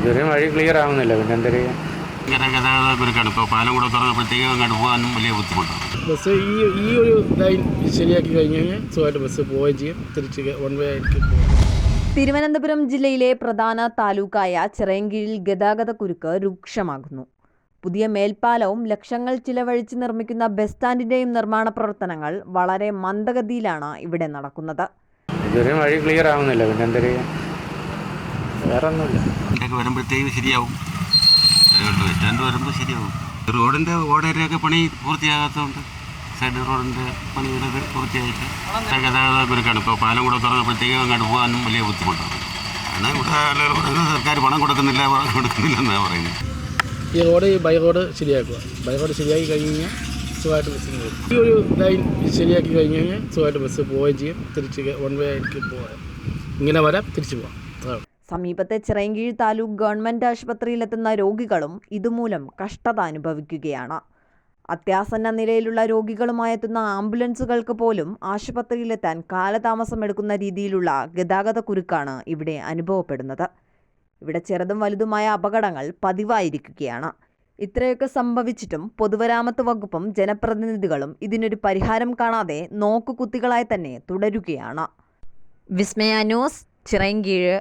ഇതുവരെ വഴി ക്ലിയർ ആവുന്നില്ല, പിന്നെ എന്താ ചെയ്യുക? ഇങ്ങനെ ഗതാഗത കുരുക്കാണ്. ഇപ്പോൾ പാലം കൂടെ തുറന്നപ്പോഴത്തേക്കും അങ്ങോട്ട് പോകാനും വലിയ ബുദ്ധിമുട്ടാണ്. ബസ് ഈ ഒരു ലൈൻ ശരിയാക്കി കഴിഞ്ഞ് കഴിഞ്ഞാൽ സുഖമായിട്ട് ബസ് പോവുകയും ചെയ്യും, തിരിച്ച് വൺ വേ ആയിട്ട് പോകും. തിരുവനന്തപുരം ജില്ലയിലെ പ്രധാന താലൂക്കായ ചിറയൻകീഴിൽ ഗതാഗത കുരുക്ക് രൂക്ഷമാകുന്നു. പുതിയ മേൽപ്പാലവും ലക്ഷങ്ങൾ ചിലവഴിച്ച് നിർമ്മിക്കുന്ന ബസ് സ്റ്റാൻഡിന്റെയും നിർമ്മാണ പ്രവർത്തനങ്ങൾ വളരെ മന്ദഗതിയിലാണ് ഇവിടെ നടക്കുന്നത്. ഇതുവരെ വഴി ക്ലിയർ ആവുന്നില്ല, പിന്നെ എന്താ ചെയ്യുക? വേറെ ഒന്നുമില്ല. ഇതൊക്കെ വരുമ്പോഴത്തേക്കും ശരിയാവും. ബസ് സ്റ്റാൻഡ് വരുമ്പോൾ ശരിയാവും. റോഡിൻ്റെ ഓടേരയൊക്കെ പണി പൂർത്തിയാകാത്തതുകൊണ്ട് സൈഡ് റോഡിൻ്റെ പണി പൂർത്തിയായിട്ട് ഗതാഗത കുരുക്കാണ്. ഇപ്പോൾ പാലം കൂടെ തുറന്നപ്പോഴത്തേക്കും അങ്ങോട്ട് പോകാനും വലിയ ബുദ്ധിമുട്ടാണ്. കാരണം ഇവിടെ ആളുകൾ പറയുന്നത് സർക്കാർ പണം കൊടുക്കുന്നില്ല എന്നാണ് പറയുന്നത്. ഈ റോഡ് ബൈ റോഡ് ശരിയാക്കുക. ബൈ റോഡ് ശരിയാക്കി കഴിഞ്ഞ് കഴിഞ്ഞാൽ സുഖമായിട്ട് ബസ്സിന് പോകും. ഈ ഒരു ലൈൻ ശരിയാക്കി കഴിഞ്ഞ് കഴിഞ്ഞാൽ സുഖമായിട്ട് ബസ് പോവുകയും ചെയ്യും, തിരിച്ച് വൺ വേ ആയിട്ട് പോകാം. ഇങ്ങനെ വരാം, തിരിച്ചു പോകാം. സമീപത്തെ ചിറയൻകീഴ് താലൂക്ക് ഗവൺമെന്റ് ആശുപത്രിയിലെത്തുന്ന രോഗികളും ഇതുമൂലം കഷ്ടത അനുഭവിക്കുകയാണ്. അത്യാസന്ന നിലയിലുള്ള രോഗികളുമായി എത്തുന്ന ആംബുലൻസുകൾക്ക് പോലും ആശുപത്രിയിലെത്താൻ കാലതാമസമെടുക്കുന്ന രീതിയിലുള്ള ഗതാഗത കുരുക്കാണ് ഇവിടെ അനുഭവപ്പെടുന്നത്. ഇവിടെ ചെറുതും വലുതുമായ അപകടങ്ങൾ പതിവായിരിക്കുകയാണ്. ഇത്രയൊക്കെ സംഭവിച്ചിട്ടും പൊതുമരാമത്ത് വകുപ്പും ജനപ്രതിനിധികളും ഇതിനൊരു പരിഹാരം കാണാതെ നോക്കുകുത്തികളായി തന്നെ തുടരുകയാണ്. വിസ്മയ ന്യൂസ്, ചിറയൻകീഴ്.